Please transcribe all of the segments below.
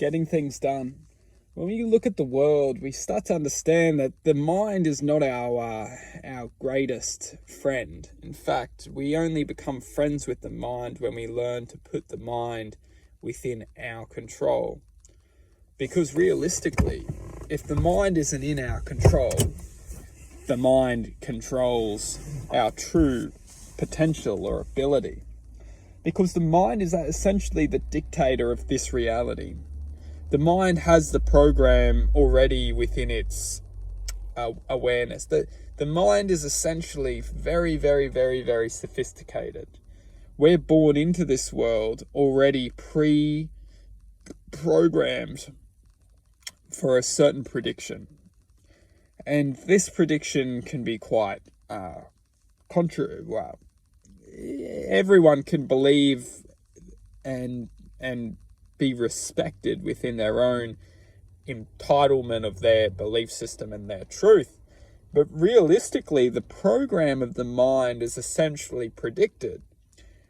getting things done. When we look at the world, we start to understand that the mind is not our greatest friend. In fact, we only become friends with the mind when we learn to put the mind within our control. Because realistically, if the mind isn't in our control, the mind controls our true potential or ability. Because the mind is essentially the dictator of this reality. The mind has the program already within its awareness. The mind is essentially very, very, very, very sophisticated. We're born into this world already pre-programmed for a certain prediction. And this prediction can be quite everyone can believe and be respected within their own entitlement of their belief system and their truth. But realistically, the program of the mind is essentially predicted.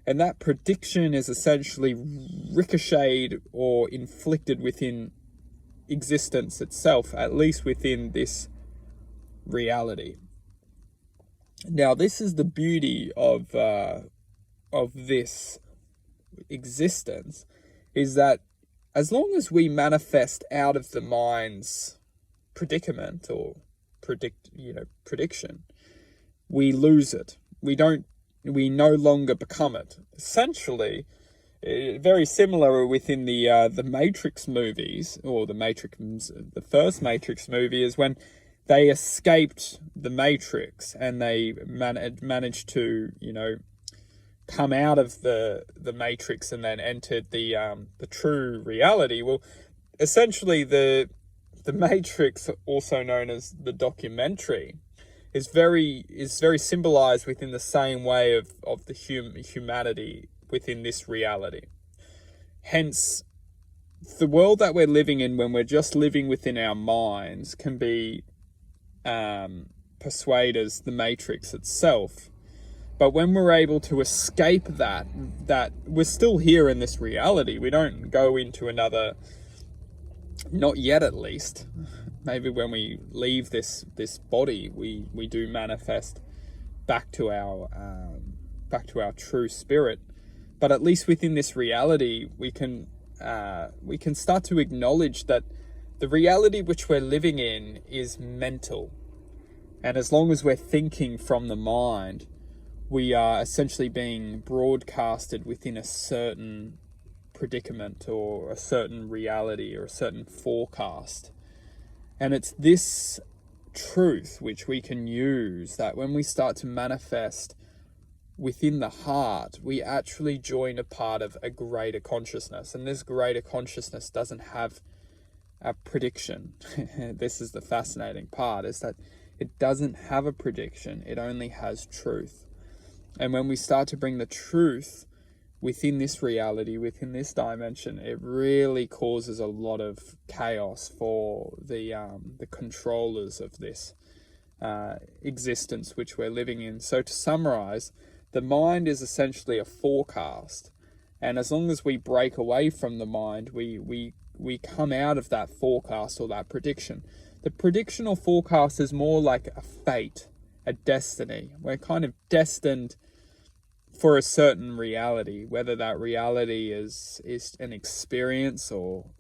And that prediction is essentially ricocheted or inflicted within existence itself, at least within this reality. Now, this is the beauty of this existence, is that as long as we manifest out of the mind's predicament or prediction, we lose it. We no longer become it. Essentially, very similar within the Matrix movies, or the first Matrix movie is when they escaped the Matrix and they managed to, come out of the Matrix and then entered the true reality. Well, essentially the Matrix, also known as the documentary, is very symbolized within the same way of the humanity within this reality. Hence, the world that we're living in, when we're just living within our minds, can be persuade as the Matrix itself. But when we're able to escape that we're still here in this reality. We don't go into another, not yet at least. Maybe when we leave this body, we do manifest back to our true spirit. But at least within this reality, we can start to acknowledge that the reality which we're living in is mental. And as long as we're thinking from the mind, we are essentially being broadcasted within a certain predicament or a certain reality or a certain forecast. And it's this truth which we can use, that when we start to manifest within the heart, we actually join a part of a greater consciousness. And this greater consciousness doesn't have a prediction. This is the fascinating part, is that it doesn't have a prediction. It only has truth. And when we start to bring the truth within this reality, within this dimension, it really causes a lot of chaos for the controllers of this existence which we're living in. So to summarize, the mind is essentially a forecast. And as long as we break away from the mind, we come out of that forecast or that prediction. The prediction or forecast is more like a fate, a destiny. We're kind of destined for a certain reality, whether that reality is an experience or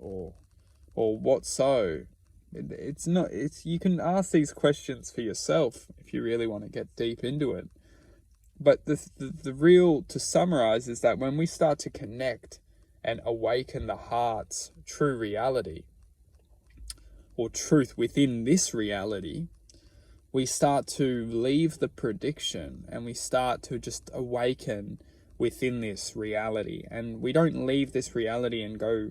what so. It's not. You can ask these questions for yourself if you really want to get deep into it. But the real, to summarize, is that when we start to connect and awaken the heart's true reality, or truth within this reality, we start to leave the prediction and we start to just awaken within this reality. And we don't leave this reality and go,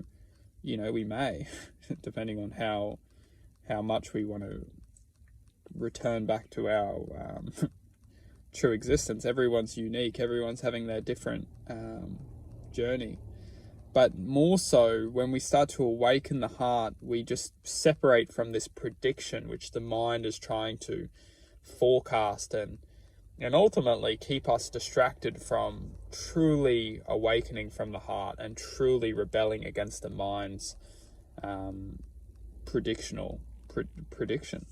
we may, depending on how much we want to return back to our true existence. Everyone's unique. Everyone's having their different journey. But more so, when we start to awaken the heart, we just separate from this prediction which the mind is trying to forecast and ultimately keep us distracted from truly awakening from the heart and truly rebelling against the mind's predictional prediction.